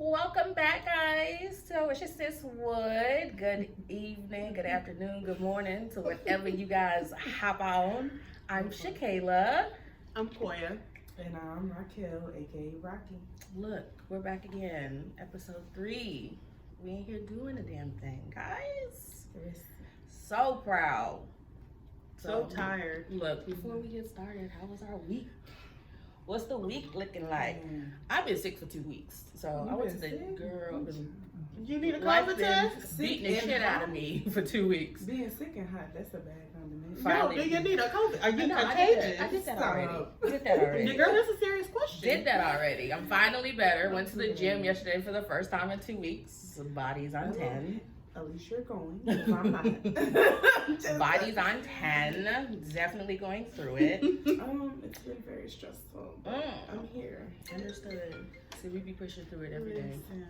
Welcome back, guys. So it's your sis Wood. Good evening, good afternoon, good morning to whenever you guys hop on. I'm Shakayla. I'm Koya. And I'm Raquel, aka Rocky. Look, we're back again. Episode 3. We ain't here doing a damn thing, guys. So proud. So tired. Look, before we get started, how was our week? What's the week looking like? I've been sick for 2 weeks, so I went to the girl. You need a Life COVID been test? beating the shit out of me for 2 weeks. Being sick and hot, that's a bad combination. Finally. No, do you need a COVID? Are you No, contagious? I did that Stop. already. Did that already. Girl, that's a serious question. Did that already. I'm finally better. Went to the gym yesterday for the first time in 2 weeks. The body's on 10. At least you're going. I'm not. Body's on 10. Definitely going through it. It's been very stressful. I'm here. Understood. So we be pushing through it every day. Listen,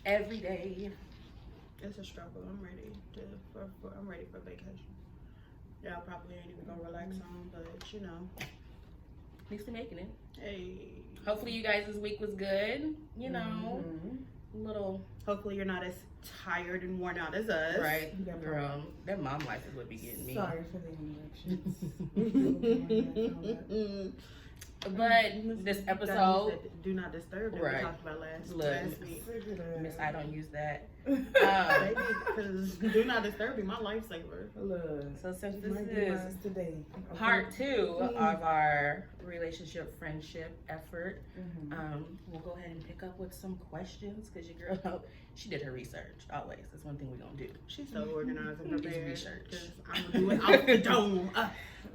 Every day. it's a struggle. I'm ready I'm ready for vacation. Y'all probably ain't even gonna relax on, but you know. At least we're making it. Hey. Hopefully you guys' this week was good. You know, little. Hopefully you're not as tired and worn out as us. Right, girl. That mom life is what be getting me. Sorry for the interruptions. But this episode, do not disturb that Right. we talked about last Look. week. Miss, I don't use that. Baby, because do not disturb me, my lifesaver. Look, So since it this might be is mine today. part 2 of our relationship friendship effort, we'll go ahead and pick up with some questions because your girl, she did her research always. That's one thing we're gonna do. She's so organized and It's prepared. research. 'Cause I'm gonna do it off the dome.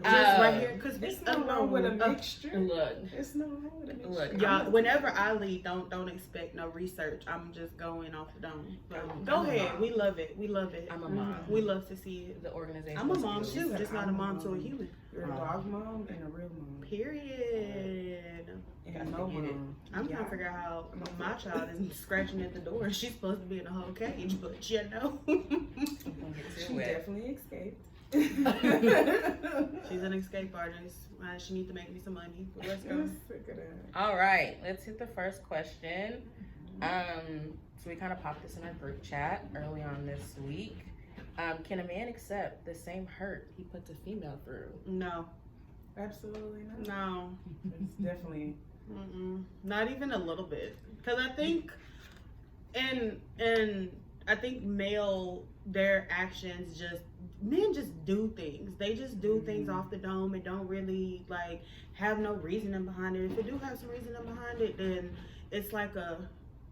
Just right here, because It's no wrong with a mixture. Look, It's no wrong with a mixture. Look, y'all, whenever I lead, don't expect no research. I'm just going off the dome. Go I'm a ahead. mom. We love it. We love it. I'm a mom. We love to see it. The organization. I'm a mom skills. too, just not a mom to a human. You're a dog mom and a real mom. Period. And Gotta a no get it. mom. I'm trying to figure out how my child is scratching at the door. She's supposed to be in a whole cage, but you know. We're gonna get to She it. definitely escaped. She's an escape artist. She needs to make me some money. But let's go. Sick of that. All right, let's hit the first question. So we kind of popped this in our group chat early on this week. Can a man accept the same hurt he puts a female through? No. Absolutely not. No. It's definitely. Not even a little bit. Because I think, and I think their actions men just do things. They just do things off the dome and don't really like have no reasoning behind it. If they do have some reasoning behind it, then it's like a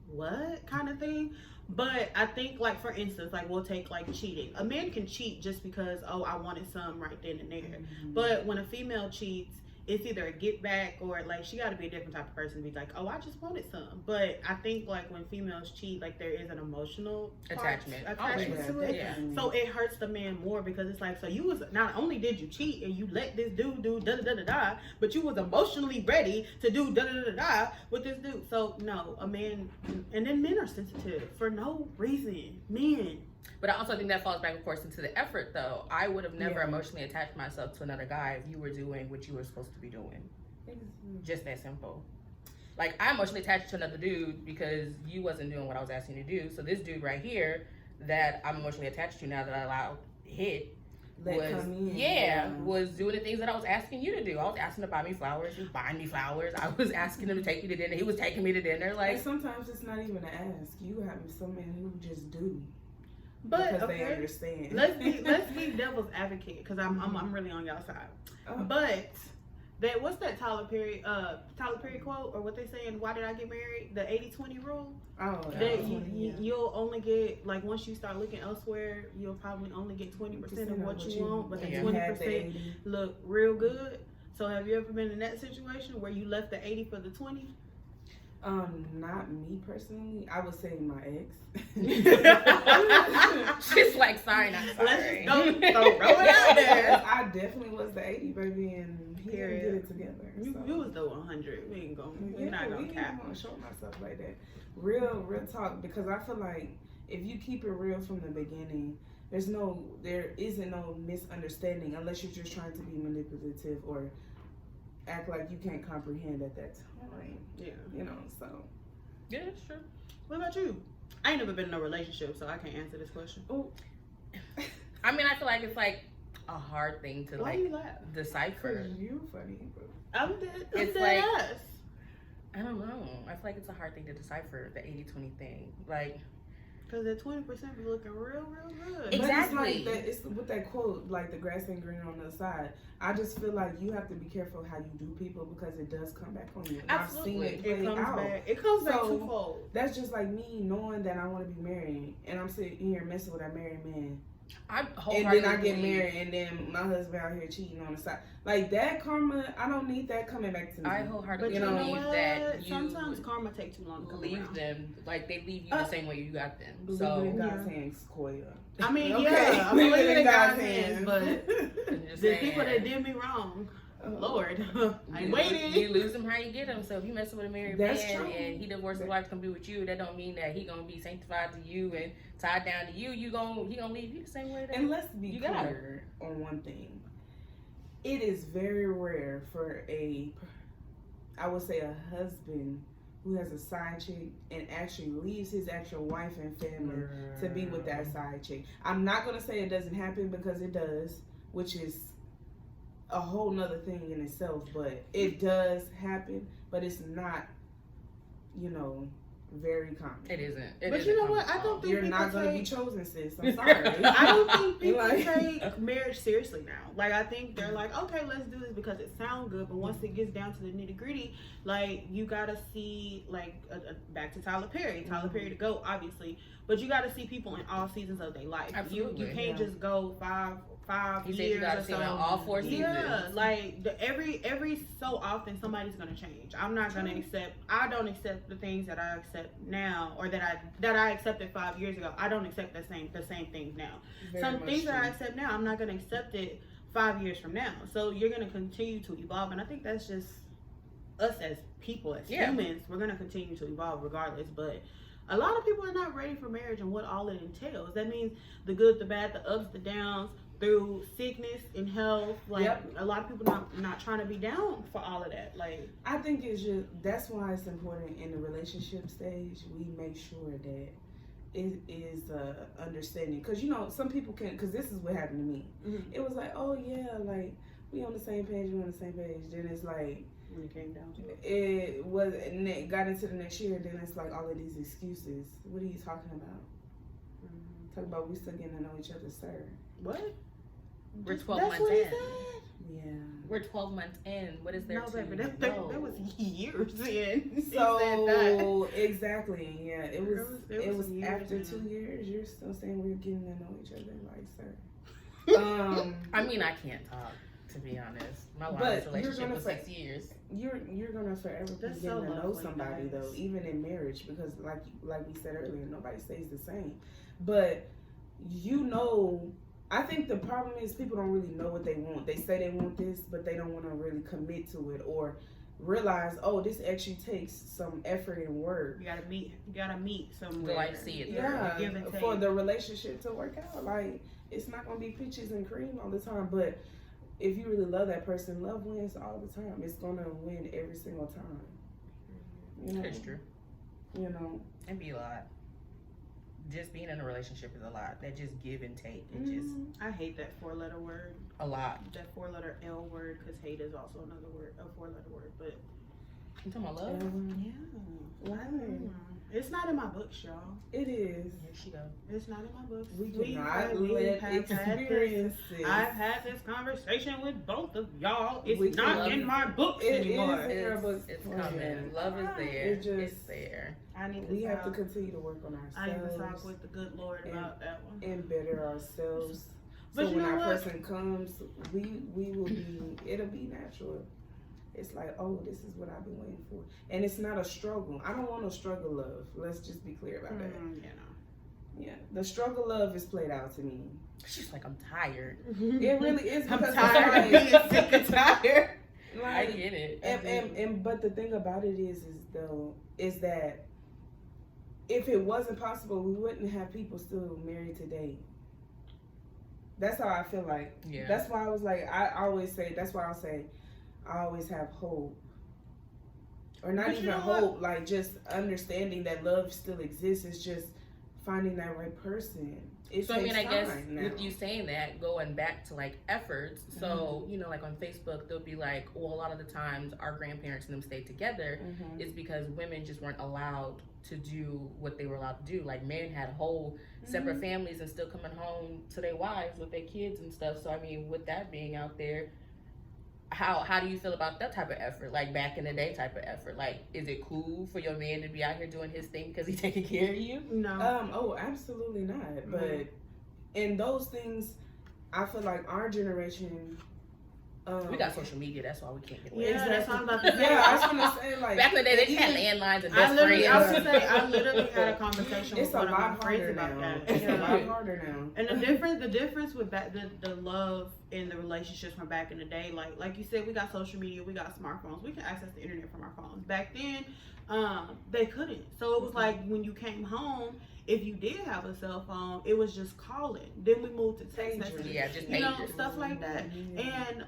what kind of thing. But I think, like, for instance, like, we'll take, like, cheating. A man can cheat just because, oh, I wanted some right then and there. But when a female cheats, it's either a get back or, like, she got to be a different type of person to be like, oh, I just wanted some. But I think, like, when females cheat, like, there is an emotional Attachment to it. Yeah. So it hurts the man more because it's like, so you was, not only did you cheat and you let this dude do da-da-da-da-da, but you was emotionally ready to do da-da-da-da-da with this dude. So, no, a man, and then men are sensitive for no reason. Men. But I also think that falls back, of course, into the effort, though. I would have never emotionally attached myself to another guy if you were doing what you were supposed to be doing. Just that simple. Like, I emotionally attached to another dude because you wasn't doing what I was asking you to do. So this dude right here that I'm emotionally attached to now that I allowed hit was doing the things that I was asking you to do. I was asking to buy me flowers. He was buying me flowers. I was asking him to take me to dinner. He was taking me to dinner. Like, and sometimes it's not even an ask. You have some men who just do. But because they understand. Let's be devil's advocate because I'm really on y'all side. But what's that Tyler Perry quote, or what they saying? Why did I get married? The 80-20 rule. You'll only get, like, once you start looking elsewhere, you'll probably only get 20% of what you want, but the 20% look real good. So have you ever been in that situation where you left the 80 for the 20? Not me personally. I would say my ex. She's like, sorry, not sorry. Let's just go throw it out there. I definitely was the 80 baby, and he didn't get it together. You was the 100. We ain't gonna. We're not gonna cap. I want to show myself like that. Real talk. Because I feel like if you keep it real from the beginning, there isn't no misunderstanding unless you're just trying to be manipulative or act like you can't comprehend at that time. Yeah. So. Yeah, that's true. What about you? I ain't never been in a relationship, so I can't answer this question. Oh, I mean, I feel like it's like a hard thing to Why like you laugh? decipher. you funny, bro. I'm dead. It's dead like- ass. I don't know. I feel like it's a hard thing to decipher, the 80-20 thing. Like, Because that 20% be looking real good. Exactly. But it's like that, it's with that quote, like the grass ain't greener on the other side. I just feel like you have to be careful how you do people because it does come back on you. And Absolutely. I've seen it It play comes out. back. It comes back So- twofold. That's just like me knowing that I want to be married, and I'm sitting here messing with a married man, I and wholeheartedly then I get believe- married, and then my husband out here cheating on the side. Like that karma, I don't need that coming back to me. I But wholeheartedly you know know believe what? that you Sometimes karma takes too long to come leave around. them, like they leave you the same way you got them. Believe So in God's Yeah. hands, Koya. I mean, Okay. yeah, I believe in God's hands. hands, but I'm just the saying, people that did me wrong, Lord, I ain't you waiting. lose them how you get them. So if you messing with a married That's man true. and he divorced his wife to be with you, that don't mean that he gonna be sanctified to you and tied down to you. He gonna leave you the same way that And let's be You got clear on one thing. It is very rare for I would say a husband who has a side chick and actually leaves his actual wife and family to be with that side chick. I'm not gonna say it doesn't happen because it does, which is a whole nother thing in itself, but it does happen, but it's not, very common. It isn't. But you know what? I don't think You're people not gonna be take- chosen, sis. I'm sorry. I don't think people Like- take marriage seriously now. Like, I think they're like, okay, let's do this because it sounds good. But once it gets down to the nitty gritty, like, you gotta see, like, back to Tyler Perry. Tyler Perry to go, obviously. But you gotta see people in all seasons of their life. Absolutely. You can't Yeah. just go five He years said you gotta or see so. them all 4 seasons. Yeah, like every so often somebody's gonna change. I'm not gonna accept. I don't accept the things that I accept now, or that I accepted 5 years ago. I don't accept the same things now. Very Some much things that I true. accept now, I'm not gonna accept it 5 years from now. So you're gonna continue to evolve, and I think that's just us as people, as Yeah. humans. We're gonna continue to evolve regardless, but. A lot of people are not ready for marriage and what all it entails. That means the good, the bad, the ups, the downs, through sickness and health. Like, Yep. a lot of people not trying to be down for all of that. Like, I think it's just that's why it's important in the relationship stage. We make sure that it is understanding, because some people can. Because this is what happened to me. Mhm. It was like, oh yeah, like we on the same page. Then it's like when it came down to it. it was, and it got into the next year. Then it's like all of these excuses. What are you talking about? Talk about we still getting to know each other, sir. What? We're 12 That's months what he in. said? Yeah. We're 12 months in. What is there No, to baby, know? that was years in. He said that. So exactly, yeah. It It was was years after in. 2 years. You're still saying we're getting to know each other, like, sir. I mean, I can't talk, to be honest. My But longest you're relationship gonna was 6 years. You're gonna forever be That's getting so to know lovely, somebody guys. though, even in marriage, because like we said earlier, nobody stays the same. But I think the problem is people don't really know what they want. They say they want this, but they don't want to really commit to it or realize, oh, this actually takes some effort and work. You gotta meet somewhere. To, like, see it through. Yeah, Give and take. for the relationship to work out. Like, it's not gonna be peaches and cream all the time, but if you really love that person, love wins all the time. It's gonna win every single time. That's true. It'd be a lot. Just being in a relationship is a lot. That just give and take. It just I hate that 4-letter word. a lot. That 4-letter L word, because hate is also another word, a 4-letter word. But You talking about love? yeah, Why? it's not in my books, y'all. It is. Here she go. It's not in my books. We We cannot we let have had this. experiences. I've had this conversation with both of y'all. It's We not can- in my books It anymore. is. There, but It's for coming. you. Love is there. It just- It's there. I need to We have to talk. continue to work on I need to talk ourselves with the good Lord about that one. and better ourselves. But So you when know our what? person comes, we will be. It'll be natural. It's like, oh, this is what I've been waiting for, and it's not a struggle. I don't want no struggle love. Let's just be clear about that. Yeah, the struggle love is played out to me. She's like, I'm tired. It really is I'm because tired of being sick and tired. I Like, get it. and but the thing about it is that if it wasn't possible, we wouldn't have people still married today. That's how I feel like. Yeah. That's why I was like, I always say, that's why I'll say, I always have hope. or not But you even know what? hope, like just understanding that love still exists. It's just finding that right person. It So I mean, takes I guess time now. with you saying that, going back to like efforts. So you know, like on Facebook, they'll be like, well, a lot of the times our grandparents and them stayed together is because women just weren't allowed to do what they were allowed to do. Like men had whole separate families and still coming home to their wives with their kids and stuff. So I mean, with that being out there, how do you feel about that type of effort? Like back in the day type of effort? Like, is it cool for your man to be out here doing his thing because he's taking care of you? No. Oh, absolutely not. But in those things, I feel like our generation. We got social media, that's why we can't get away. Yeah, that's what I'm about to say. Yeah, I was gonna say, like, back in the day, they just had landlines and best I literally had a conversation it's with a one of my lot friends harder about now. that. It's a lot harder now. And the difference with the love in the relationships from back in the day, like you said, we got social media, we got smartphones, we can access the internet from our phones. Back then, they couldn't. So it was like when you came home, if you did have a cell phone, it was just calling. Then we moved to text messaging, just you know, pagers. stuff like that. And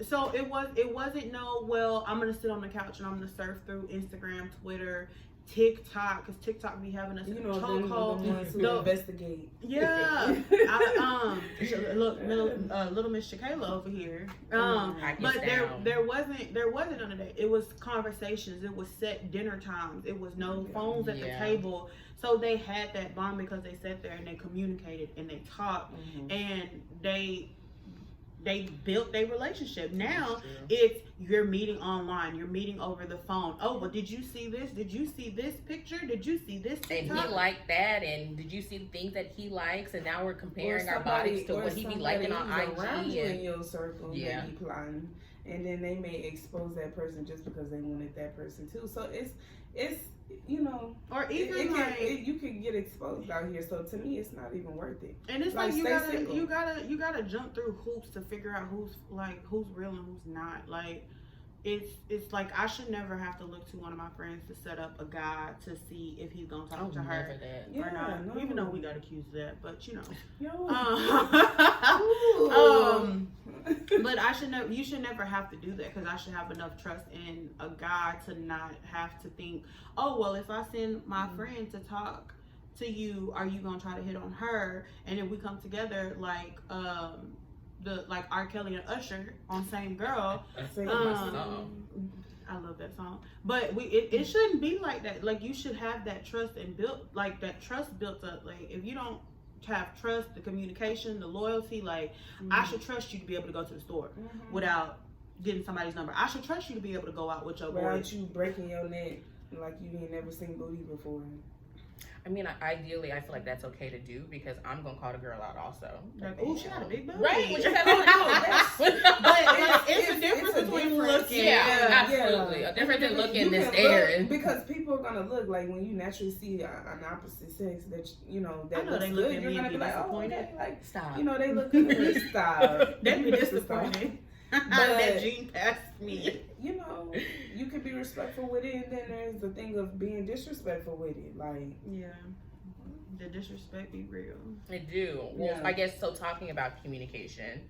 so it wasn't no, well, I'm gonna sit on the couch and I'm gonna surf through Instagram, Twitter, TikTok, because TikTok be having us in a chokehold. The ones who investigate. Yeah. Look, little Miss Shakayla over here. But there wasn't none of that. It was conversations. It was set dinner times. It was no phones at the table. So they had that bond because they sat there and they communicated and they talked and they built their relationship. Now it's you're meeting online, you're meeting over the phone. Oh, well, did you see this? Did you see this picture? Did you see this TikTok? And he liked that, and did you see the things that he likes? And now we're comparing our bodies to what he be liking on IG. Around you and in your circle, may be plotting, and then they may expose that person just because they wanted that person too. So it's you know, or even you can get exposed out here. So to me, it's not even worth it. And it's like you gotta jump through hoops to figure out who's real and who's not. Like it's like I should never have to look to one of my friends to set up a guy to see if he's gonna talk to her or not. No. Even though we got accused of that, but you know. But you should never have to do that, because I should have enough trust in a guy to not have to think, oh well, if I send my friend to talk to you, are you gonna try to hit on her? And if we come together like like R. Kelly and Usher on Same Girl. I love that song. But it shouldn't be like that. Like you should have that trust and built up. Like if you don't have trust, the communication, the loyalty, like I should trust you to be able to go to the store without getting somebody's number. I should trust you to be able to go out with your boys without you breaking your neck like you ain't never seen booty before. I mean, ideally, I feel like that's okay to do, because I'm gonna call the girl out also. Like, oh, she got a big booty. Right? When she said, oh, no, but like, it's a difference between looking. Yeah, absolutely. A difference in looking this air. Because people are gonna look, like when you naturally see an opposite sex that you know that looks good, you're gonna be like, oh, okay, like stop. You know, they look good. Stop. They'd be disappointed. But that gene passed me. You know, you can be respectful with it, and then there's the thing of being disrespectful with it. Like, the disrespect be real. I do. Well, I guess so. Talking about communication,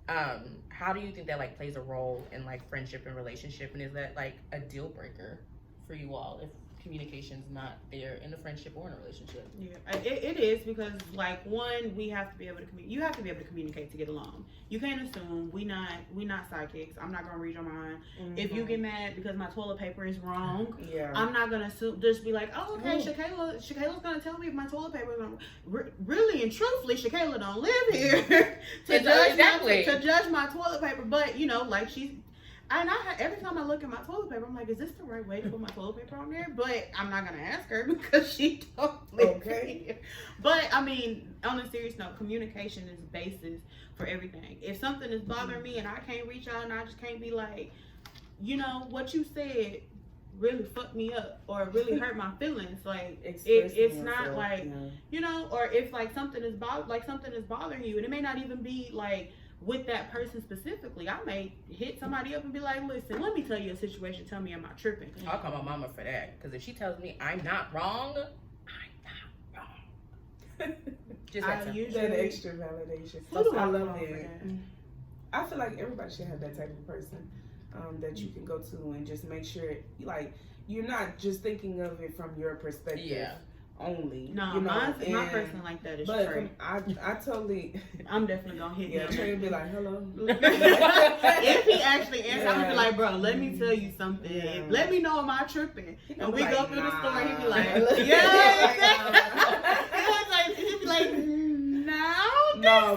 how do you think that like plays a role in like friendship and relationship, and is that like a deal breaker for you all if communication's not there in a friendship or in a relationship? Yeah, it is, because like one, we have to be able to you have to be able to communicate to get along. You can't assume. We not psychics. I'm not gonna read your mind. If you get mad because my toilet paper is wrong, I'm not gonna assume, just be like, oh, okay, Shakayla's gonna tell me if my toilet paper is wrong. Really and truthfully, Shakayla don't live here to judge my toilet paper. But you know, like every time I look at my toilet paper, I'm like, is this the right way to put my toilet paper on there? But I'm not gonna ask her because she don't live here. But I mean, on a serious note, communication is the basis for everything. If something is bothering me and I can't reach out and I just can't be like, you know, what you said really fucked me up or really hurt my feelings, like it's not like you know, or if like something is bothering you, and it may not even be like with that person specifically. I may hit somebody up and be like, listen, let me tell you a situation. Tell me, am I tripping? I'll call my mama for that, because if she tells me I'm not wrong, I'm not wrong. Just that extra validation. I love it. I feel like everybody should have that type of person. that you can go to and just make sure, like, you're not just thinking of it from your perspective only. No, you know, my person like that is but Trey. I totally. I'm definitely gonna hit him. Trey would be like, hello. If he actually answers, I'm gonna be like, bro, let me tell you something. Yeah. Let me know am I tripping? And we like, go through the story. He'd be like, he'd be like, no,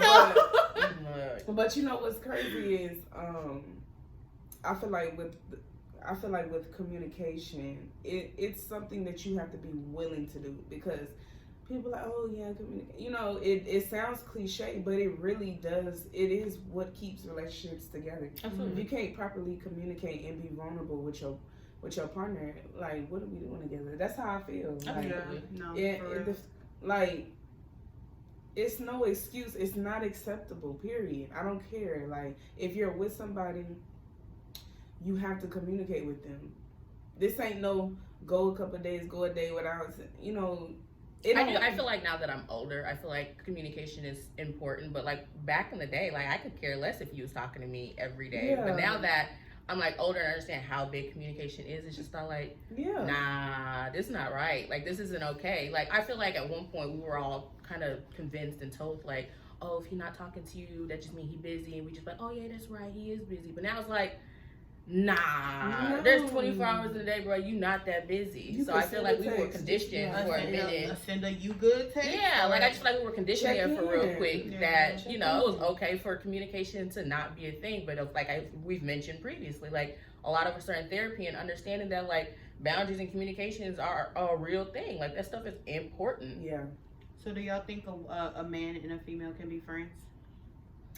but you know what's crazy is, I feel like with communication, it's something that you have to be willing to do, because people are like, oh yeah, communicate. You know, it sounds cliche, but it really does. It is what keeps relationships together. Absolutely. If you can't properly communicate and be vulnerable with your partner, like, what are we doing together? That's how I feel. Like, it's no excuse. It's not acceptable, period. I don't care. Like, if you're with somebody, you have to communicate with them. This ain't no go a couple of days, go a day without, you know. I feel like now that I'm older, I feel like communication is important. But like back in the day, like I could care less if you was talking to me every day. Yeah. But now that I'm like older and I understand how big communication is, it's just not like, nah, this is not right. Like, this isn't okay. Like, I feel like at one point we were all kind of convinced and told like, oh, if he's not talking to you, that just means he's busy. And we just like, oh yeah, that's right, he is busy. But now it's like, nah, there's 24 hours in a day, bro. You not that busy. So I feel like we were conditioned for a minute. Send a you good text. Yeah, like I just feel like we were conditioned there for real quick that, check you know, it was okay for communication to not be a thing. But like we've mentioned previously, like a lot of us are in therapy and understanding that like boundaries and communications are a real thing. Like that stuff is important. Yeah. So do y'all think a man and a female can be friends?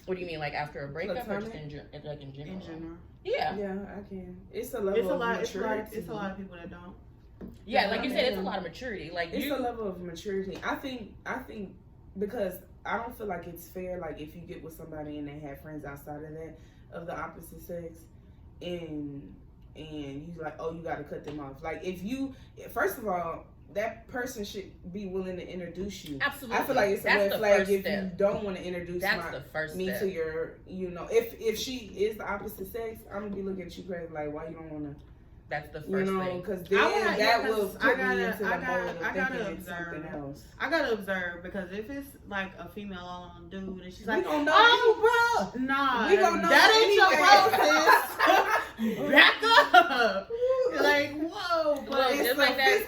What do you mean, like after a breakup or just in general? In general. Yeah. Yeah, I can. It's a level of maturity. It's a lot of people that don't. Yeah, like you said, it's a lot of maturity. Like it's a level of maturity. I think because I don't feel like it's fair. Like if you get with somebody and they have friends outside of that, of the opposite sex, and you like, oh, you got to cut them off. Like if you, first of all, that person should be willing to introduce you. Absolutely. I feel like it's a red flag if you don't want to introduce me to your, you know, if she is the opposite sex, I'm gonna be looking at you crazy like, why you don't want to. That's the first thing. Because then that will put me into the mode of thinking it's something else. I gotta observe, because if it's like a female on dude and she's like, we gonna know oh, bro, nah, we gonna know that ain't your role, sis. Back up. Like, whoa, but just like that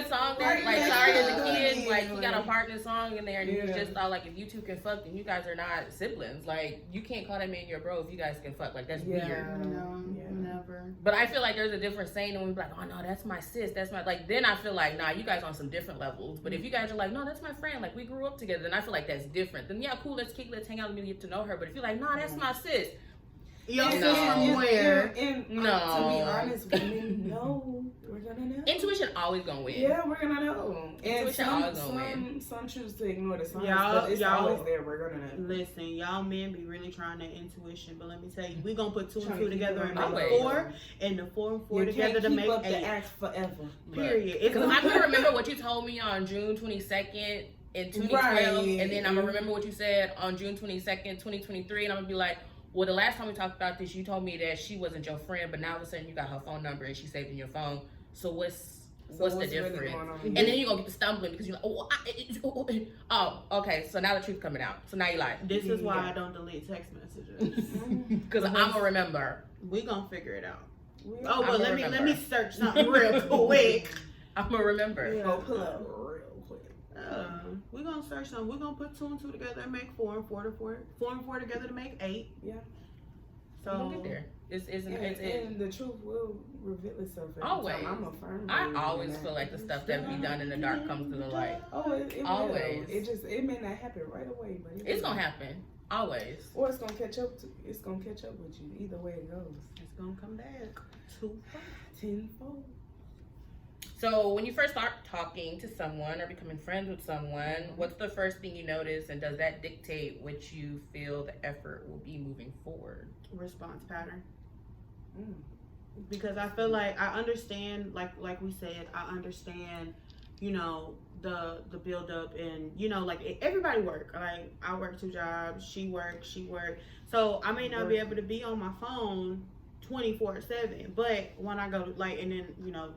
song that, like, sorry as a kid, again, like, you got a partner song in there, and you just thought, like, if you two can fuck, then you guys are not siblings. Like, you can't call that man your bro if you guys can fuck. Like, that's weird. No, never. But I feel like there's a different saying, and we be like, oh, no, that's my sis, that's my, like, then I feel like, nah, you guys on some different levels. But if you guys are like, no, that's my friend, like, we grew up together, then I feel like that's different. Then, yeah, cool, let's kick, let's hang out, and get to know her. But if you're like, nah, that's my sis. Yo, sis from where? No. To be honest, women know. We're gonna know. Intuition always gonna win. Yeah, we're gonna know. Intuition always gonna win. Some choose to ignore the signs, Y'all, but it's always there. We're gonna know. Listen, y'all men be really trying that intuition, but let me tell you, we gonna put 2 and 2 to together and always. make 4, and the 4 and 4 together to make 8. The act forever. Period. Because I'm gonna remember what you told me on June 22nd in 2012, and then I'm gonna remember what you said on June 22nd, 2023, and I'm gonna be like, well, the last time we talked about this, you told me that she wasn't your friend, but now all of a sudden you got her phone number and she saved in your phone. So what's the difference? Really going on? And then you're gonna get the stumbling because you're like, oh, okay. So now the truth coming out. So now you lie. This is why I don't delete text messages. Because I'm gonna remember. We gonna figure it out. Oh, but let me search something real quick. I'm gonna remember. Yeah, pull up real quick. We're gonna search something. We're gonna put 2 and 2 together and make 4 and 4 together to make 8. Yeah. So we'll get there. And the truth will reveal itself. Always. I'm a firm. I always feel like the stuff that be done in the dark comes to the light. Oh, it always. Will. It may not happen right away, but it's gonna happen. Always. Or it's gonna catch up. It's gonna catch up with you. Either way it goes, it's gonna come back 10-fold. So when you first start talking to someone or becoming friends with someone, what's the first thing you notice, and does that dictate what you feel the effort will be moving forward? Response pattern. Because I feel like I understand, like we said, I understand, you know, the build up, and you know, like everybody work. Like I work 2 jobs, she work. So I may not be able to be on my phone 24/7. But when I go to, like, and then,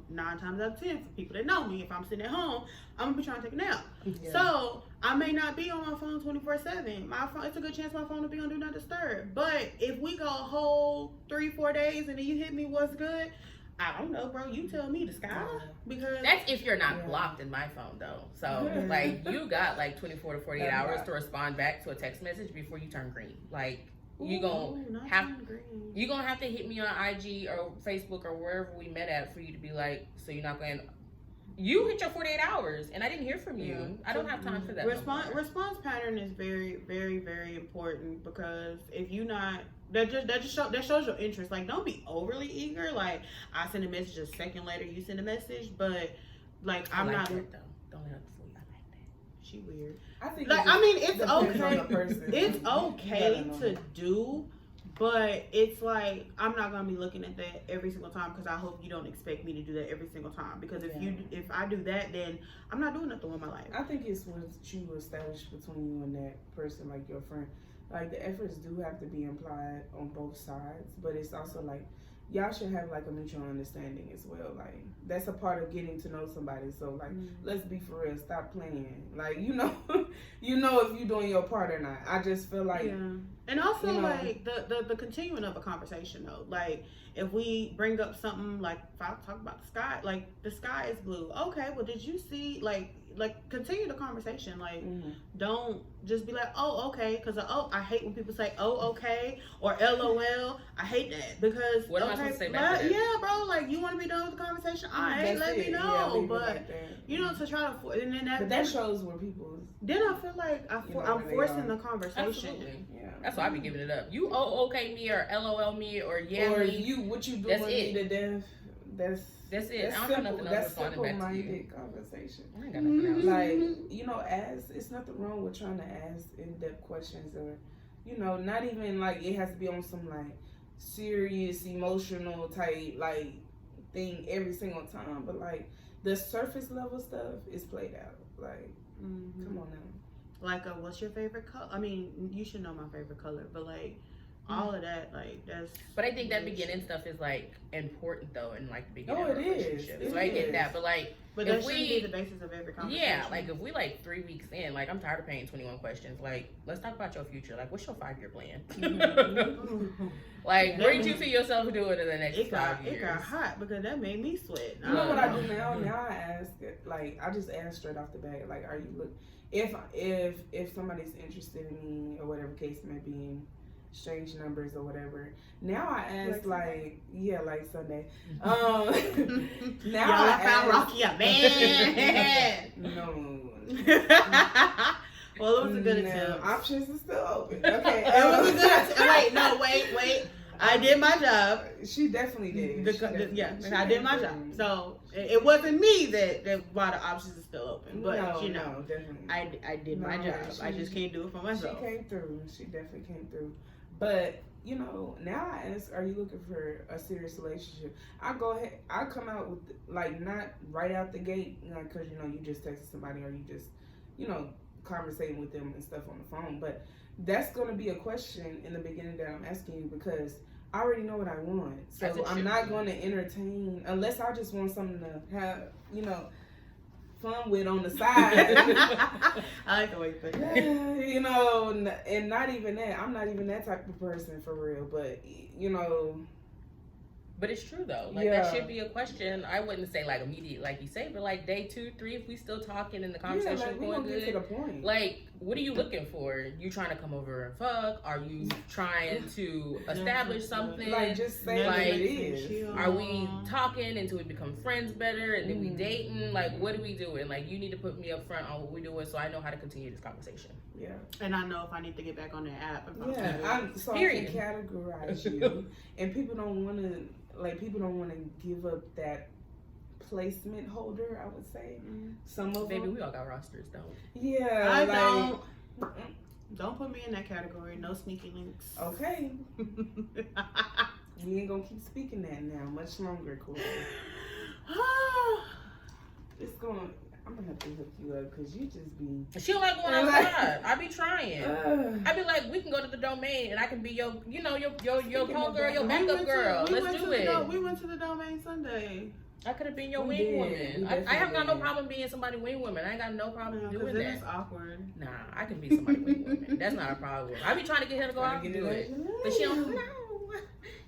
9 times out of 10, for people that know me, if I'm sitting at home, I'm gonna be trying to take a nap. Yeah. So I may not be on my phone 24/7. My phone, it's a good chance my phone will be on Do Not Disturb. But if we go a whole 3-4 days and then you hit me, what's good? I don't know, bro. You tell me, the sky. Because that's if you're not blocked in my phone, though. So, like, you got like 24 to 48 hours to respond back to a text message before you turn green. Like, you gonna have to hit me on IG or Facebook or wherever we met at for you to be like, so you're not going. You hit your 48 hours and I didn't hear from you. Yeah. I don't have time for that. Response pattern is very, very, very important, because if you not. That shows your interest. Like, don't be overly eager. Like, I send a message a second later, you send a message, but like I'm not. That, though. Don't let her fool you. I like that. She weird. I think. Like, I mean, it's okay. It's okay to do, but it's like I'm not gonna be looking at that every single time, because I hope you don't expect me to do that every single time. Because if I do that, then I'm not doing nothing with my life. I think it's what you establish between you and that person, like your friend. Like, the efforts do have to be implied on both sides, but it's also like y'all should have like a mutual understanding as well. Like, that's a part of getting to know somebody. So like, let's be for real. Stop playing. Like, you know if you're doing your part or not. I just feel like, and also like the continuing of a conversation though. Like, if we bring up something like, if I talk about the sky, like the sky is blue. Okay, well, did you see like continue the conversation. Like, don't just be like, oh, okay, because I hate when people say, oh, okay, or LOL. I hate that, because what am I supposed to say back to that? Yeah, bro, like, you want to be done with the conversation? All right, let me know. But to try to, and then that shows where people. Then I feel like I'm forcing the conversation. Absolutely. Yeah, that's why I be giving it up. You okay me or LOL me or or you what you doing me to death. That's it. I don't have nothing else responding back to you. Conversation. I ain't got nothing else. Like, it's nothing wrong with trying to ask in-depth questions, or, not even like it has to be on some like serious emotional type like thing every single time. But like the surface level stuff is played out. Like, come on now. Like, what's your favorite color? I mean, you should know my favorite color, but like. All of that, like, that's. But I think that beginning stuff is like important though, in like the beginning of a relationship. Is. So I get that, but like, but that should be the basis of every conversation. Yeah, like if we like 3 weeks in, like I'm tired of paying 21 questions. Like, let's talk about your future. Like, what's your 5-year plan? Like, what do you see yourself doing in the next 5 years? It got hot because that made me sweat. You know what I do now? Now I ask, like, I just ask straight off the bat, like, are you if somebody's interested in me or whatever case may be. Strange numbers or whatever. Now I ask like Sunday. Now I found Rocky a man. No. Well, it was a good attempt. Options are still open. Okay. It was a good attempt. Wait. I did my job. She definitely did. I did my job. So it wasn't me that why the options are still open. But no, definitely. I did my job. I just can't do it for myself. She came through. She definitely came through. But, now I ask, are you looking for a serious relationship? I go ahead, I come out with, like, not right out the gate, because, you just texted somebody or you just, conversating with them and stuff on the phone. But that's going to be a question in the beginning that I'm asking you, because I already know what I want. So I'm not going to entertain, unless I just want something to have, fun with on the side. I like the way you put that. And not even that. I'm not even that type of person for real. But But it's true though. Like that should be a question. I wouldn't say like immediate, like you say, but like day 2, 3, if we still talking and the conversation going good. Get to the point. Like, what are you looking for? You trying to come over and fuck? Are you trying to establish something? Like, just say like, what it is. Are we talking until we become friends better and then we dating? Like, what are we doing? Like, you need to put me up front on what we're doing so I know how to continue this conversation. Yeah. And I know if I need to get back on the app. I can categorize you. And people don't want to give up that placement holder, I would say. Some of them. Baby, we all got rosters, don't we? Yeah. I don't. Don't put me in that category. No sneaky links. Okay. We ain't gonna keep speaking that now much longer, Corey. It's gonna. I'm gonna have to hook you up because you just be. She don't like going outside. I be trying. I be like, we can go to the Domain and I can be your call girl, your backup girl. Let's do it. We went to the Domain Sunday. I could have been your wing woman. I have got no problem being somebody wing woman. I ain't got no problem doing that. It's awkward. Nah, I can be somebody wing woman. That's not a problem. I be trying to get her to go out and do it, but she don't. No,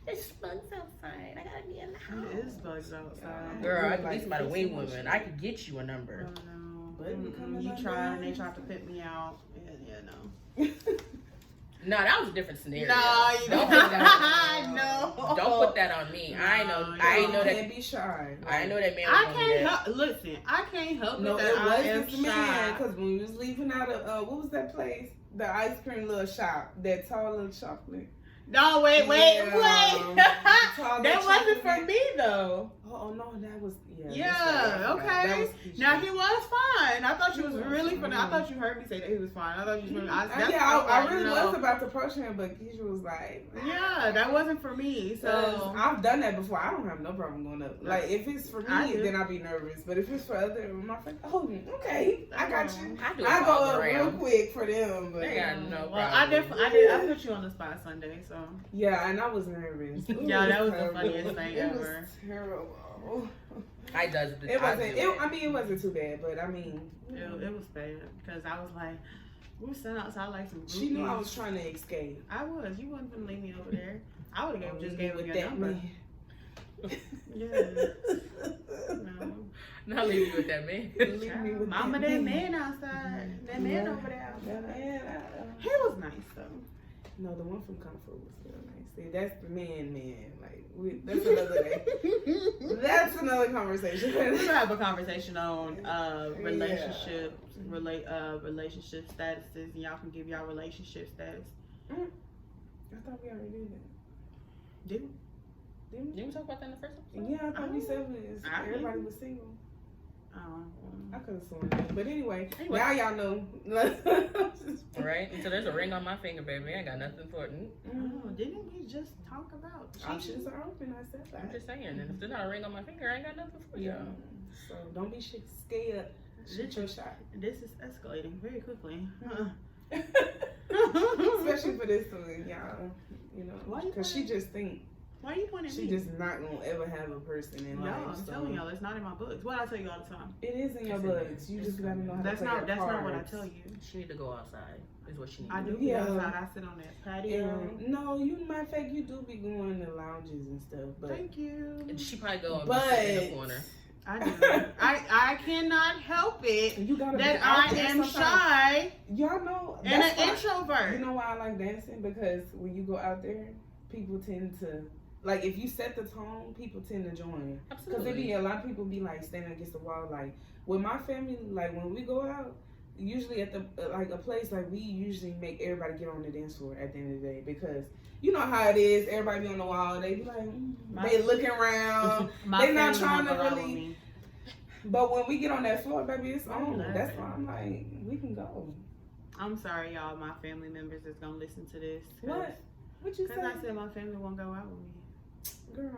there's bugs outside. I gotta be in the house. It is bugs outside. Girl, I could be somebody wing woman. I could get you a number. Oh, no. You tried and they tried to pit me out. Yeah, no. No, that was a different scenario. No, you don't. Don't put that on me. I know that. Can't be shy. I know that man. I can't help. Listen, I can't help No, it. it That was this man shy. because when we was leaving out of what was that place? The ice cream little shop, that tall little chocolate. No, wait. That That wasn't for me though. Oh no, that was Yeah, okay. That was Now he was fine. I thought you was really funny. I thought you heard me say that he was fine. I thought you was really. I really was about to approach him, but Keisha was like, yeah, that wasn't for me. So I've done that before. I don't have no problem going up. Like if it's for me, then I'll be nervous. But if it's for other my friends, okay, I got you. I go up real quick for them. But they got no problem. Well, I did. I put you on the spot Sunday, so yeah, and I was nervous. Yeah, that was the funniest thing ever. It was terrible. I does. It wasn't. It wasn't too bad, but I mean, it was bad because I was like, we were sitting outside like some. She knew I was trying to escape. I was. You wasn't gonna leave me over there. I would have just gave him your number. Yeah. No. Not leave you with that man. Leave me with Mama, that that man outside. That man over there. He was nice though. No, the one from Comfort was real nice. See, that's the man. Like, that's another day. That's another conversation. We're gonna have a conversation on relationships, relationship statuses, and y'all can give y'all relationship status. I thought we already did that. Did we? Didn't we talk about that in the first episode? Yeah, I thought we said everybody was single. I could have sworn that. But anyway, now y'all know. Right? And so there's a ring on my finger, baby. I ain't got nothing for it. Oh, didn't we just talk about options are open? I said that. I'm just saying. And if there's not a ring on my finger, I ain't got nothing for you. So don't be scared. Shoot your shot. This is escalating very quickly. Especially for this one, y'all. You know, because she just think. Why are you pointing at me? She just not gonna ever have a person in life. I'm telling y'all, it's not in my books. What I tell you all the time. It is in your books. You just gotta know how to play your cards. That's not what I tell you. She need to go outside. Is what she needs. I do go outside. I sit on that patio. No, matter of fact, you do be going to lounges and stuff. But thank you. And she probably go and sit in the corner. I do. I cannot help it. You gotta that I am shy. Y'all know. And an introvert. You know why I like dancing? Because when you go out there, people tend to. Like, if you set the tone, people tend to join. Absolutely. Because a lot of people be, like, standing against the wall. Like, with my family, like, when we go out, usually at the, like, a place, like, we usually make everybody get on the dance floor at the end of the day. Because you know how it is. Everybody be on the wall. They be like, they looking around. They not trying to really. But when we get on that floor, baby, it's on. That's why I'm like, we can go. I'm sorry, y'all. My family members is going to listen to this. What? What you say? Because I said my family won't go out with me. Girl,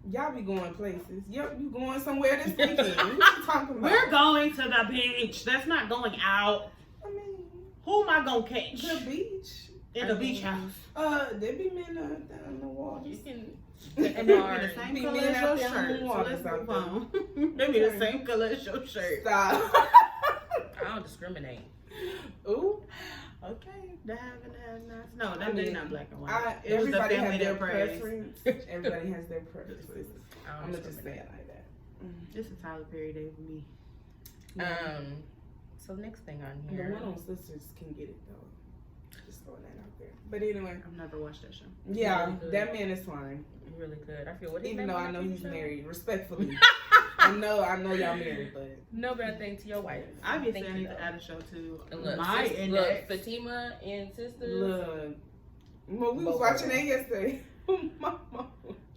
y'all be going places. You going somewhere this weekend. What you talking about? We're going to the beach. That's not going out. I mean, who am I going to catch? The beach. In the beach house. There be men out there in the water. You can and they be the same color as your shirt. So let's move on. They be the same color as your shirt. Stop. I don't discriminate. Ooh. Okay, the have and the have nots. No, that is not black and white. Everybody has their preference. Everybody has their preferences. I'm gonna just say it like that. This is Tyler Perry Day for me. So next thing on here. The one on Sisters can get it though. Just throwing that out there. But anyway, I've never watched that show. Yeah, that man is fine. Really good. I feel even though I know he's married, respectfully. I know y'all married, but no bad thing to your wife. Obviously, I need to add a show to look, my Fatima and Sisters. Look, well, we was watching that yesterday.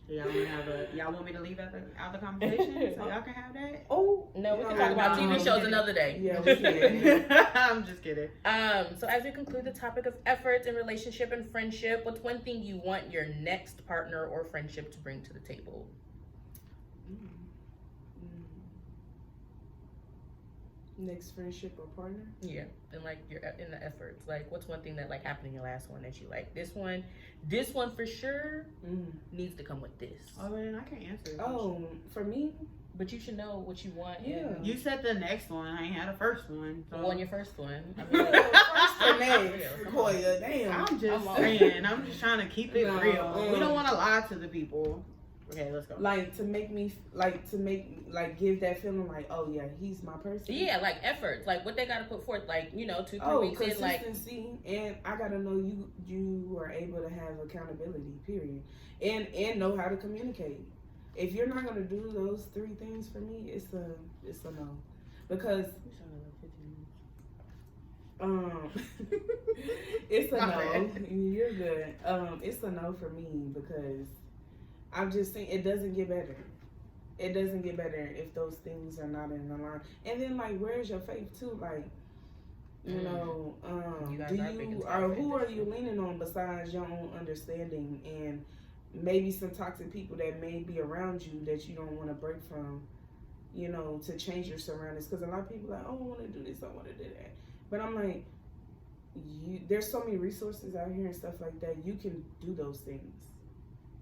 Y'all want me to leave out the conversation so y'all can have that? Oh no, we can talk about TV shows another day. Yeah, we can. I'm just kidding. So as we conclude the topic of efforts in relationship and friendship, what's one thing you want your next partner or friendship to bring to the table? Next friendship or partner? Yeah, and like you're in the efforts. Like, what's one thing that like happened in your last one that you like? This one for sure needs to come with this. Oh, then I can't answer. Oh, for me, but you should know what you want. Yeah, you said the next one. I ain't had a first one. So. Well, on your first one. I mean, first or next, Sequoia. Damn. I'm just saying. I'm just trying to keep it real. We don't want to lie to the people. Okay, let's go. Like to make give that feeling like, oh yeah, he's my person. Yeah, like efforts, like what they gotta put forth, like 2-3 weeks in, like consistency, and I gotta know you are able to have accountability, period, and know how to communicate. If you're not gonna do those 3 things for me, it's a no, because it's a no. You're good. It's a no for me because I'm just saying it doesn't get better. It doesn't get better if those things are not in line. And then like, where's your faith too? Like, you know, who are you leaning on besides your own understanding and maybe some toxic people that may be around you that you don't want to break from, to change your surroundings. Because a lot of people are like, oh, I want to do this, I want to do that. But I'm like, there's so many resources out here and stuff like that. You can do those things.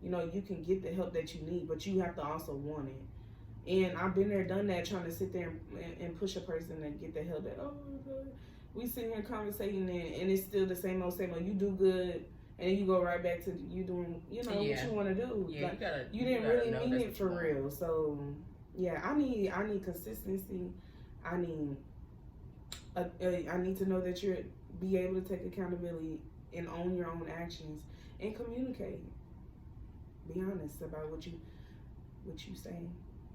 You can get the help that you need, but you have to also want it. And I've been there, done that, trying to sit there and push a person and get the help that, oh, we sit here conversating and it's still the same old. You do good, and you go right back to you doing, what you want to do. Yeah, like, you didn't really mean it for real. So, yeah, I need consistency. I need to know that you're be able to take accountability and own your own actions and communicate. Be honest about what you say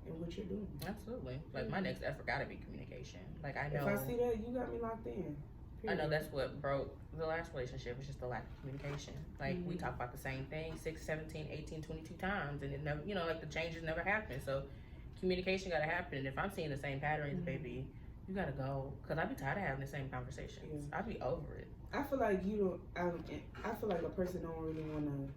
and what you're doing. Absolutely. Like my next effort gotta be communication. Like I know. If I see that, you got me locked in. Period. I know that's what broke the last relationship was just the lack of communication. Like we talk about the same thing 6, 17, 18, 22 times and it never, like the changes never happen. So communication gotta happen. And if I'm seeing the same patterns, baby, you gotta go. Cause I be tired of having the same conversations. I be over it. I feel like I feel like a person don't really want to.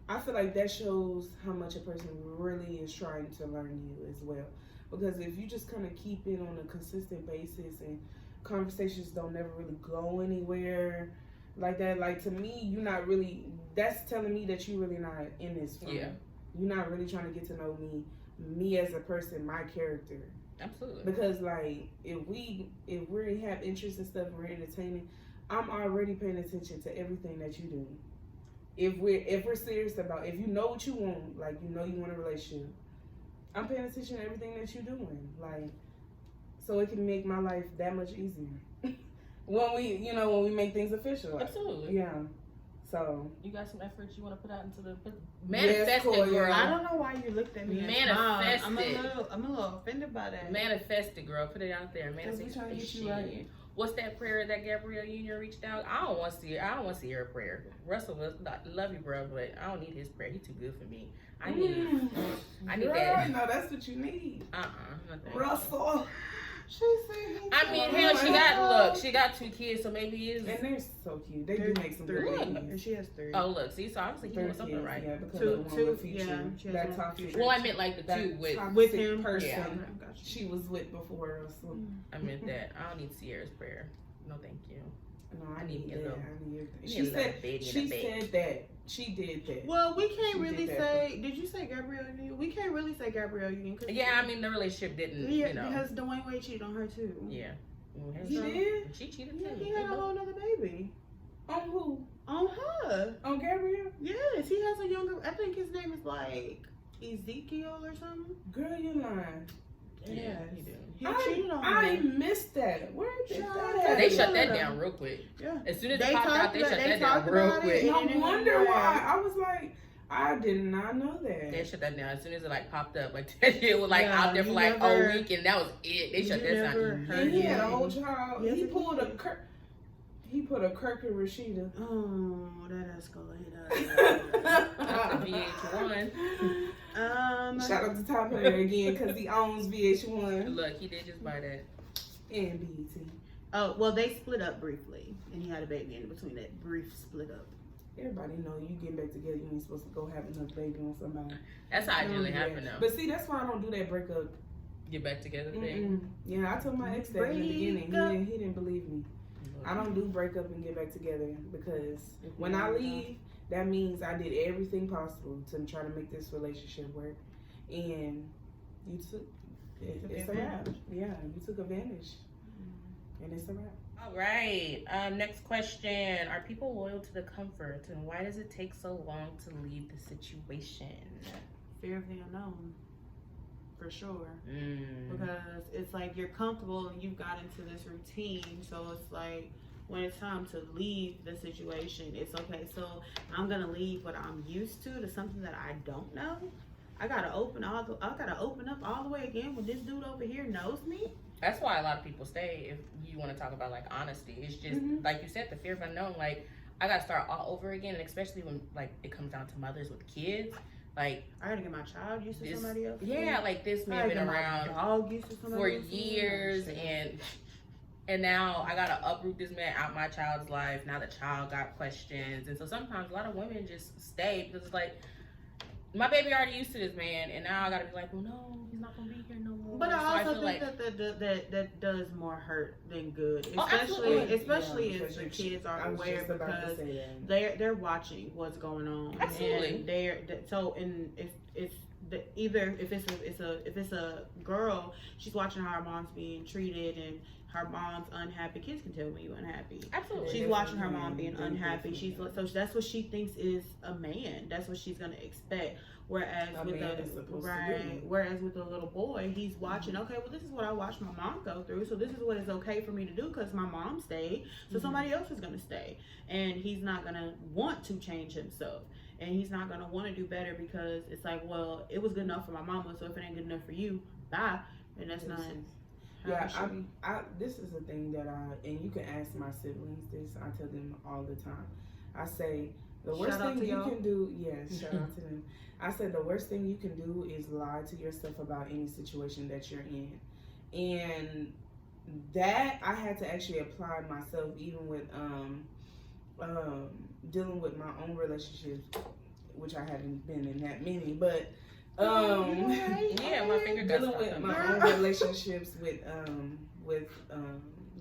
I feel like that shows how much a person really is trying to learn you as well. Because if you just kind of keep it on a consistent basis and conversations don't never really go anywhere like that, like to me, you're not really, that's telling me that you're really not in this for me. You're not really trying to get to know me as a person, my character. Absolutely. Because like if we have interests and stuff, we're entertaining, I'm already paying attention to everything that you do. If we're serious about, if you know what you want, like you want a relationship, I'm paying attention to everything that you're doing, like, so it can make my life that much easier. when we make things official. Absolutely. Yeah. So you got some efforts you want to put out into the manifest it, girl. I don't know why you looked at me. Manifest it. I'm a little offended by that. Manifest it, girl. Put it out there. Manifestation. What's that prayer that Gabrielle Union reached out? I don't want to see her prayer. Russell, love you, bro, but I don't need his prayer. He's too good for me. I need that. No, that's what you need. Nothing. Russell. She got 2 kids, so maybe it's. And they're so cute. They do make some 3. And she has 3. Oh, look, see, so obviously he's doing something right. Yeah, because that toxic. Well, I meant like the 2 with him person. Yeah. She was with before Russell. I meant that. I don't need Sierra's prayer. No, thank you. No, I need that. She said that. She did that. Well, we can't really say. Did you say Gabrielle Union? We can't really say Gabrielle Union. Yeah, I mean the relationship didn't. Yeah, because Dwayne Wade cheated on her too. Yeah. He did. She cheated too. Yeah, he had a whole other baby. On who? On her. On Gabrielle? Yes, he has a younger. I think his name is like Ezekiel or something. Girl, you lying. Yeah, he did. He cheated on her. I missed that. Where did that? They shut that down real quick. Yeah. As soon as it popped out, they shut that down real quick. No wonder why. I was like, I did not know that. They shut that down as soon as it like popped up. Like that shit was like out there for like a week, and that was it. They shut that down. And he had a whole child. He pulled a Kirk. He put a Kirk and Rashida. Oh, that escalated. VH1. Shout out to Top of there again because he owns VH1. Look, he did just buy that. And BET. Oh, well, they split up briefly, and he had a baby in between that brief split up. Everybody know you getting back together, you ain't supposed to go have another baby on somebody. That's how it really happened though. But see, that's why I don't do that breakup get back together thing. Yeah, I told my ex that in the beginning. He didn't believe me. I don't do break up and get back together because when I leave, that means I did everything possible to try to make this relationship work, and you took it's a wrap. Yeah, you took advantage, and it's a wrap. All right. Next question: are people loyal to the comfort, and why does it take so long to leave the situation? Fear of the unknown, for sure. Because it's like you're comfortable and you've got into this routine, so it's like when it's time to leave the situation, it's okay. So I'm gonna leave what I'm used to something that I don't know. I gotta open up all the way again when this dude over here knows me. That's why a lot of people stay. If you want to talk about like honesty, it's just like you said, the fear of unknown. Like I gotta start all over again, and especially when like it comes down to mothers with kids. Like I gotta get my child used to somebody else. Yeah, like this man been around for years, and now I gotta uproot this man out my child's life. Now the child got questions, and so sometimes a lot of women just stay because it's like my baby already used to this man, and now I gotta be like, well, no, he's not gonna be here no more. But so I also think like, that does more hurt than good, especially if the kids are aware because they're watching what's going on. Absolutely, and if it's a girl, she's watching how her mom's being treated and her mom's unhappy. Kids can tell when you're unhappy. Absolutely, she's watching her mom being unhappy. So that's what she thinks is a man. That's what she's gonna expect. Whereas with a little boy, he's watching. Okay, well, this is what I watched my mom go through. So this is what is okay for me to do because my mom stayed. So somebody else is gonna stay, and he's not gonna want to change himself. And he's not gonna want to do better because it's like, well, it was good enough for my mama, so if it ain't good enough for you, bye. And that's not. Yeah, this is the thing that and you can ask my siblings this. I tell them all the time. I say the worst thing you can do. Yes, shout out to them. I said the worst thing you can do is lie to yourself about any situation that you're in, and that I had to actually apply myself even with dealing with my own relationships, which I haven't been in that many, but my finger dealing with my own relationships with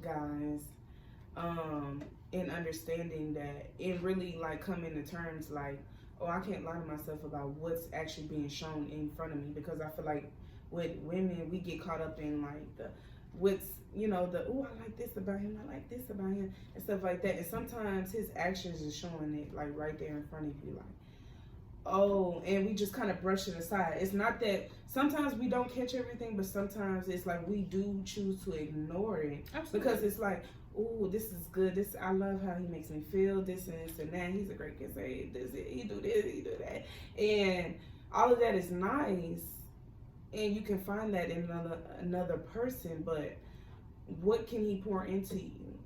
guys, and understanding that it really like coming to terms like, oh, I can't lie to myself about what's actually being shown in front of me, because I feel like with women we get caught up in like the oh, I like this about him, I like this about him, and stuff like that. And sometimes his actions is showing it like right there in front of you, like, oh, and we just kind of brush it aside. It's not that sometimes we don't catch everything, but sometimes it's like we do choose to ignore it. Absolutely. Because it's like, oh, this is good. I love how he makes me feel. This and this and that. He's a great kid. He do this, he do that, and all of that is nice. And you can find that in another person, but what can he pour into you?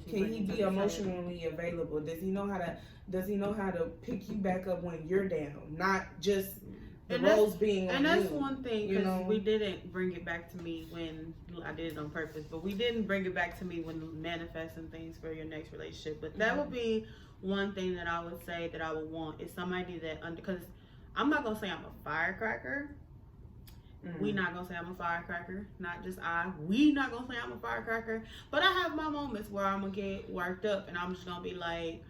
Can he be emotionally available? Does he know how to pick you back up when you're down? Not just the roles being on you. And that's one thing, because we didn't bring it back to me when I did it on purpose, but we didn't bring it back to me when manifesting things for your next relationship. But that would be one thing that I would say that I would want is somebody that, because I'm not going to say I'm a firecracker. We not gonna say I'm a firecracker, not just we not gonna say I'm a firecracker, but I have my moments where I'm gonna get worked up and I'm just gonna be like,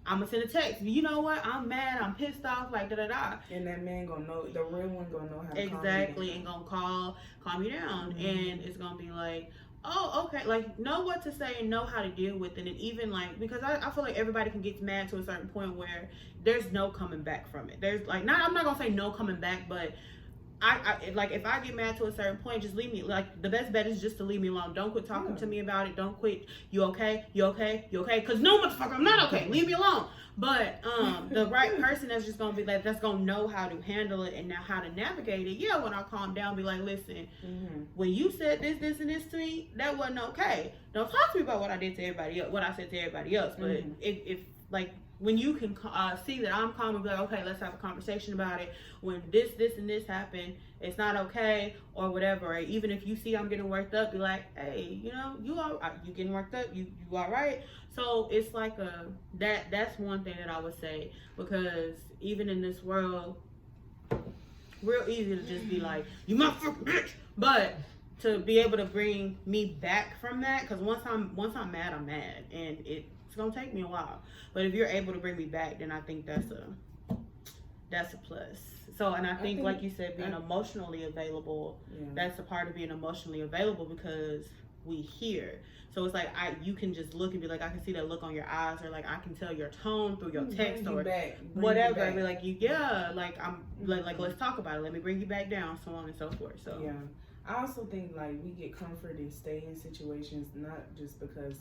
I'm gonna send a text, you know what, I'm mad, I'm pissed off, like da-da-da. And that man gonna know, the real one gonna know how to exactly, and gonna calm you down, and it's gonna be like, oh, okay, like, know what to say and know how to deal with it. And even like, because I feel like everybody can get mad to a certain point where there's no coming back from it. There's like, I'm not gonna say no coming back, but I like, if I get mad to a certain point, just leave me. Like, the best bet is just to leave me alone. Don't quit talking to me about it. Don't quit. You okay? You okay? You okay? Because no, motherfucker, I'm not okay. Leave me alone. But the right person that's just gonna be like, that's gonna know how to handle it and know how to navigate it. Yeah, when I calm down, be like, listen, when you said this, and this to me, that wasn't okay. Don't talk to me about what I did to everybody else, what I said to everybody else. But if like, when you can see that I'm calm and be like, okay, let's have a conversation about it. When this, and this happened, it's not okay, or whatever. Or even if you see I'm getting worked up, be like, hey, you getting worked up? You all right? So it's like that's one thing that I would say, because even in this world, real easy to just be like, you motherfucking bitch. But to be able to bring me back from that, because once I'm mad, I'm mad, and it's gonna take me a while. But if you're able to bring me back, then I think that's a plus. So, and I think like you said, being emotionally available, that's a part of being emotionally available, because we hear. So it's like you can just look and be like, I can see that look on your eyes, or like I can tell your tone through your text or whatever. I'd be like, I'm like let's talk about it. Let me bring you back down, so on and so forth. So yeah, I also think like we get comfort and stay in situations not just because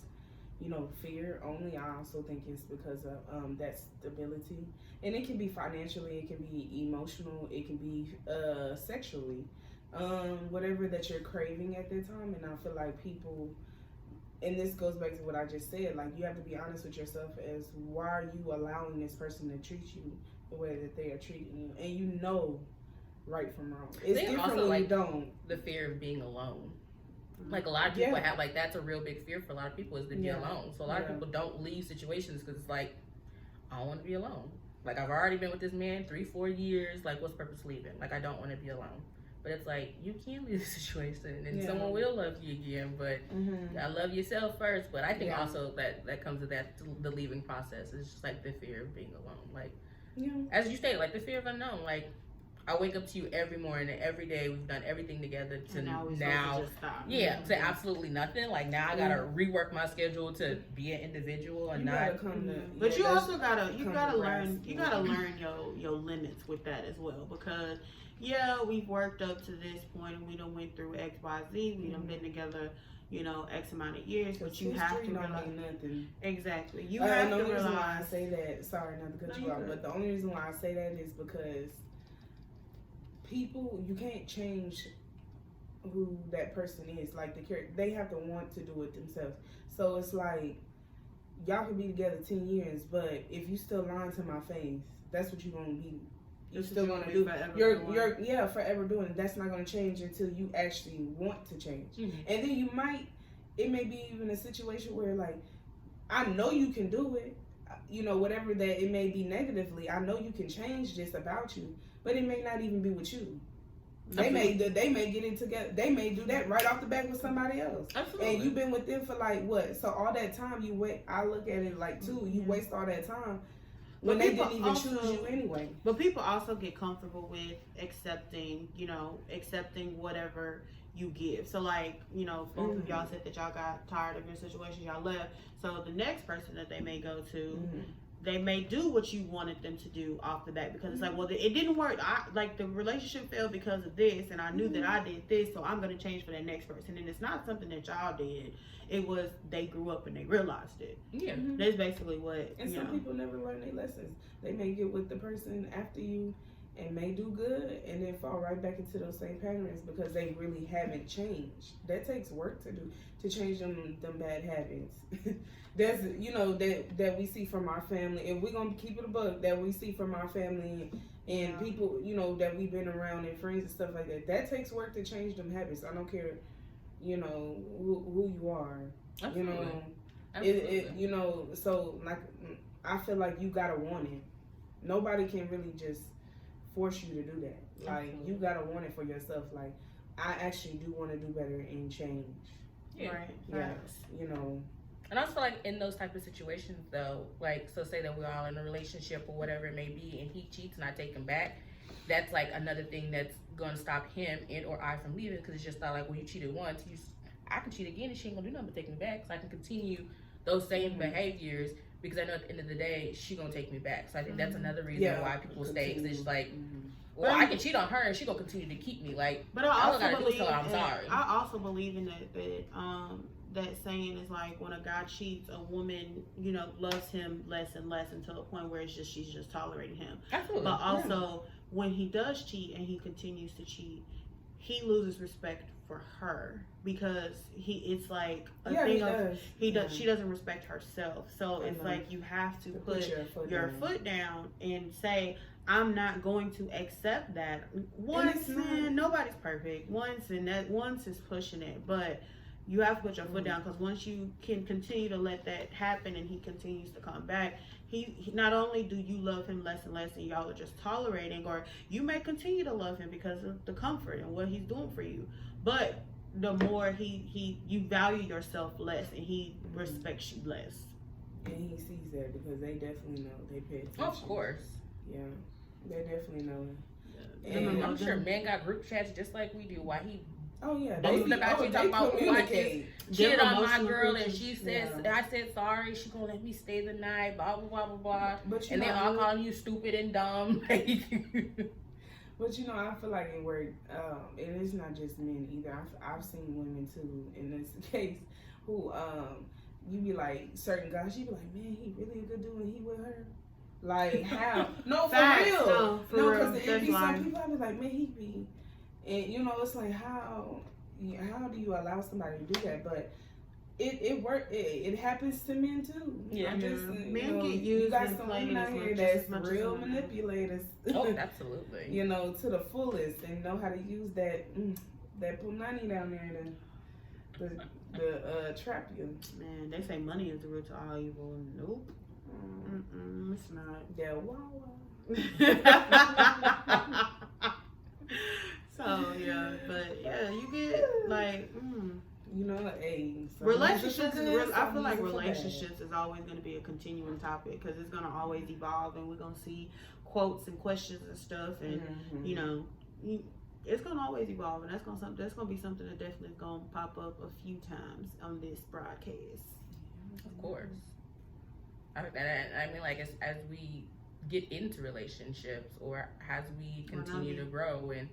fear only. I also think it's because of that stability, and it can be financially, it can be emotional, it can be sexually, whatever that you're craving at that time. And I feel like people, and this goes back to what I just said, like you have to be honest with yourself as why are you allowing this person to treat you the way that they are treating you, and right from wrong. It's different also, when you don't. The fear of being alone. Like a lot of people have, like that's a real big fear for a lot of people, is to be alone. So a lot of people don't leave situations because it's like, I don't want to be alone. Like I've already been with this man 3-4 years. Like what's the purpose of leaving? Like I don't want to be alone. But it's like you can leave the situation, and someone will love you again. But I love yourself first. But I think also that comes with the leaving process. It's just like the fear of being alone. Like as you stated, like the fear of unknown. Like I wake up to you every morning, and every day we've done everything together to now just stop. To absolutely nothing. Like now I gotta rework my schedule to be an individual and but you also gotta learn your limits with that as well, because we've worked up to this point and we done went through XYZ. We done been together X amount of years, but you have to realize nothing. Exactly. You have to realize. The only reason why I say that, sorry not to cut you off, but the only reason why I say that is because people, you can't change who that person is. Like they have to want to do it themselves. So it's like y'all can be together 10 years, but if you still lying to my face, that's what you're gonna be. You're still gonna do. You're forever doing it. That's not gonna change until you actually want to change. And then it may be even a situation where like, I know you can do it. Whatever that it may be negatively, I know you can change this about you. But it may not even be with you. They may get it together. They may do that right off the bat with somebody else. Absolutely. And you've been with them for like what? So all that time you wait. I look at it like you waste all that time when they didn't even choose you anyway. But people also get comfortable with accepting whatever you give. So like both of y'all said that y'all got tired of your situation, y'all left. So the next person that they may go to. They may do what you wanted them to do off the bat, because it's like, well, it didn't work. The relationship failed because of this, and I knew that I did this, so I'm going to change for that next person. And it's not something that y'all did. It was they grew up and they realized it. Yeah. That's basically what. And some people never learn their lessons. They may get with the person after you and may do good and then fall right back into those same patterns because they really haven't changed. That takes work to do, to change them bad habits. That's that we see from our family. If we're gonna keep it a buck, that we see from our family and people that we've been around and friends and stuff like that. That takes work to change them habits. I don't care who you are. Absolutely. Absolutely. So like I feel like you gotta want it. Nobody can really just force you to do that. Like you gotta want it for yourself. Like I actually do want to do better and change. Yeah. Right. Yes. And I also feel like in those type of situations though, like so say that we're all in a relationship or whatever it may be, and he cheats and I take him back. That's like another thing that's gonna stop him and or I from leaving, because it's just not like, well, you cheated once, I can cheat again and she ain't gonna do nothing but take me back, so I can continue those same behaviors. Because I know at the end of the day, she gonna take me back. So I think that's another reason why people stay. Because it's like, well, I can cheat on her and she gonna continue to keep me. Like, but I also believe I'm sorry. I also believe in that saying is like, when a guy cheats, a woman loves him less and less until a point where she's just tolerating him. Absolutely. But also when he does cheat and he continues to cheat, he loses respect for her, because it's like a thing of he does. She doesn't respect herself, so it's like you have to put your foot down and say, I'm not going to accept that. Once, man, nobody's perfect. Once is pushing it, but You have to put your foot down, because once you can continue to let that happen and he continues to come back, he not only do you love him less and less and y'all are just tolerating, or you may continue to love him because of the comfort and what he's doing for you, but the more you value yourself less and he respects you less. And he sees that because they definitely know. They pay attention. Of course. Yeah, they definitely know. And I'm sure men got group chats just like we do. Why he Oh yeah, they about you talking about who I just cheated on my girl and she she says I said sorry, she gonna let me stay the night, blah blah blah blah blah. But and they all calling you stupid and dumb. But you know, I feel like it worked. And it's not just men either. I've seen women too in this case who you be like certain guys, you be like, man, he really a good dude and he with her. Like how? No, for real. No, because it be some people I be like, man, he be. And you know, it's like how do you allow somebody to do that? But it work. It happens to men too. Yeah, men get used. You got some women out here that's real manipulators. Oh, absolutely. You know, to the fullest, and know how to use that punani down there to trap you. Man, they say money is the root to all evil. Nope. It's not. Yeah, wow. So yeah, but yeah, you get like, you know, relationships. I feel like relationships is always going to be a continuing topic because it's going to always evolve, and we're going to see quotes and questions and stuff, and you know, it's going to always evolve, and that's going to be something that definitely is going to pop up a few times on this broadcast. Of course. I mean, like as we get into relationships or as we continue to grow and.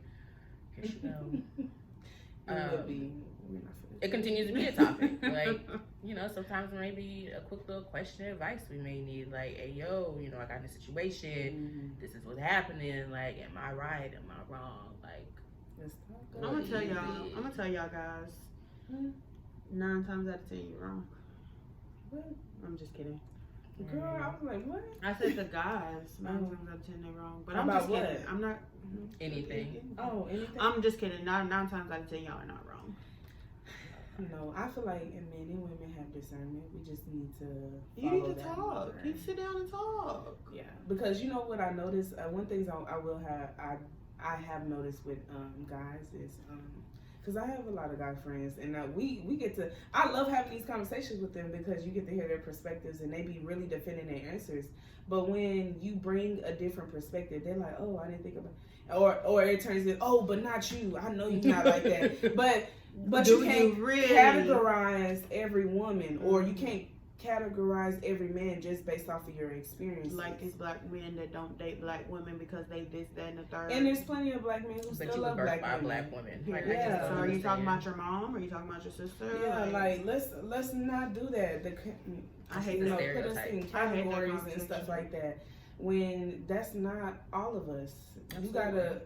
It continues to be a topic. Like, you know, sometimes maybe a quick little question of advice we may need. Like, hey, yo, you know, I got in a situation. This is what's happening. Like, am I right? Am I wrong? Like, I'm gonna tell y'all guys. 9 times out of 10, you're wrong. What? I'm just kidding. Girl, I was like, what? I said the guys. 9 times out of 10, they're wrong. But I'm just kidding. I'm not. Anything. Oh, anything? I'm just kidding. 9 times out of 10, y'all are not wrong. No, I feel like men and women have discernment. We just need to. You need to talk. You sit down and talk. Yeah, because you know what I noticed. One thing I have noticed with guys is because I have a lot of guy friends, and we get to. I love having these conversations with them because you get to hear their perspectives, and they be really defending their answers. But when you bring a different perspective, they're like, "Oh, I didn't think about," or it turns into, "Oh, but not you. I know you're not like that." But you can't really categorize every woman, or you can't categorize every man just based off of your experience. Like it's black men that don't date black women because they this, that, and the third. And there's plenty of black men who still love black women. Like, yeah. So are you talking about your mom? Or are you talking about your sister? Yeah, like let's not do that. I hate the put us in categories and stuff like that. When that's not all of us. Absolutely. You gotta.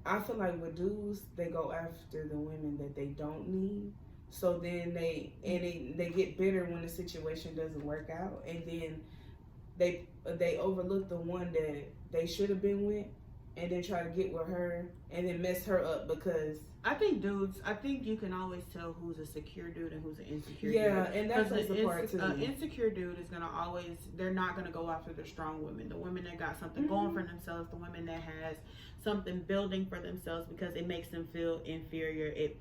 I feel like with dudes, they go after the women that they don't need. So then they get bitter when the situation doesn't work out, and then they overlook the one that they should have been with, and then try to get with her, and then mess her up because. I think you can always tell who's a secure dude and who's an insecure dude. Yeah, and that's the part too. An insecure dude is gonna always, they're not gonna go after the strong women, the women that got something going for themselves, the women that has something building for themselves because it makes them feel inferior. It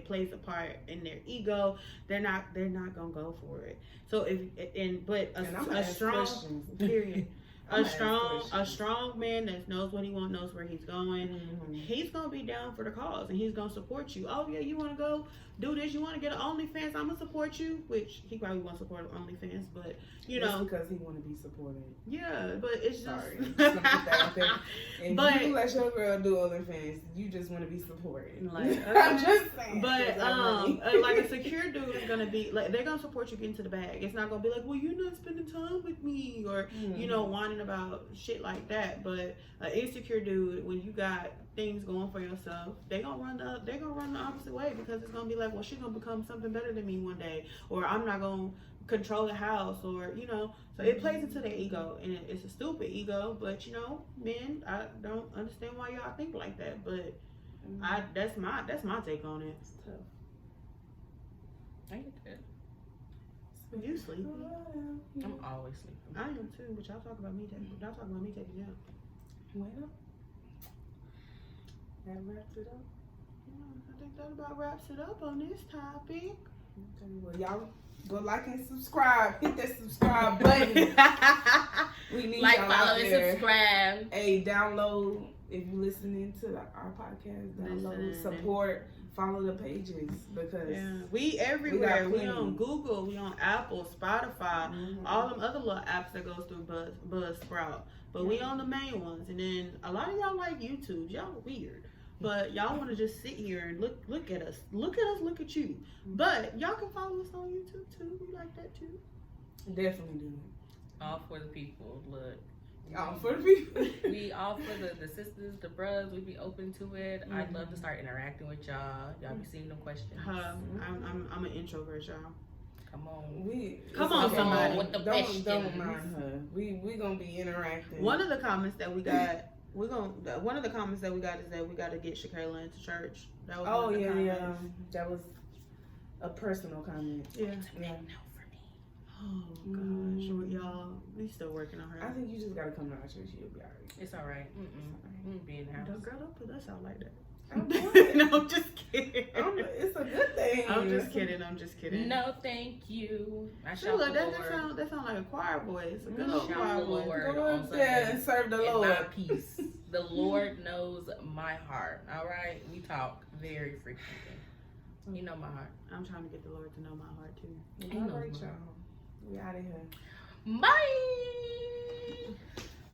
plays a part in their ego. They're not gonna go for it. So a strong period. A strong man that knows what he wants, knows where he's going. He's gonna be down for the cause, and he's gonna support you. Oh yeah, you want to go do this? You want to get an OnlyFans? I'm gonna support you. Which he probably won't support OnlyFans, but you know, because he want to be supported. Yeah, but it's just. And but you let your girl do OnlyFans, you just want to be supported. Like I'm just saying. But like a secure dude is gonna be like they're gonna support you get into the bag. It's not gonna be like, well, you're not spending time with me, or you know, whining about shit like that. But an insecure dude, when you got things going for yourself, they're gonna run the opposite way because it's gonna be like, well, she's gonna become something better than me one day, or I'm not gonna control the house, or you know. So it plays into their ego, and it's a stupid ego. But you know, men, I don't understand why y'all think like that. But that's my take on it. It's tough. I get that. You sleepy? I'm always sleeping. I am too, but y'all talk about me taking nap. Well, that wraps it up. I think that about wraps it up on this topic. Okay, well, y'all go like and subscribe. Hit that subscribe button. We need Like, y'all follow, out and there. subscribe. Hey, download if you're listening to our podcast. Download, Listen. support, follow the pages because We everywhere. We plenty. on Google. We on Apple, Spotify, Mhm. all them other little apps that goes through Buzzsprout. But we on the main ones, and then a lot of y'all like YouTube. Y'all weird. But y'all want to just sit here and look at us. Look at you. But y'all can follow us on YouTube too. We like that too. definitely do. All for the people. Look. Y'all for the people. We all for the sisters, the bros. We be open to it. I'd love to start interacting with y'all. Y'all be seeing them questions. I'm an introvert, y'all. Come on. Come on, Come somebody. on with the Don't questions. mind her. We gonna be interacting. One of the comments that we got, one of the comments that we got is that we got to get Shakayla into church. That was one of the comments. That was a personal comment. Yeah. Yeah. Oh gosh, y'all, we still working on her. I think you just gotta come to our church. You'll be alright. It's alright. I'm being in the house. Girl, don't put us out like that. I'm No, I'm just kidding. it's a good thing. I'm just kidding. No, thank you. I She shout look, the that Lord. sound like a choir voice. A good old Shout choir the voice. Lord. Go on up there Sunday and serve the in Lord. my peace. The Lord knows my heart. All right, we talk very frequently. You know my heart. I'm trying to get the Lord to know my heart too. All right, y'all. We out of here. Bye.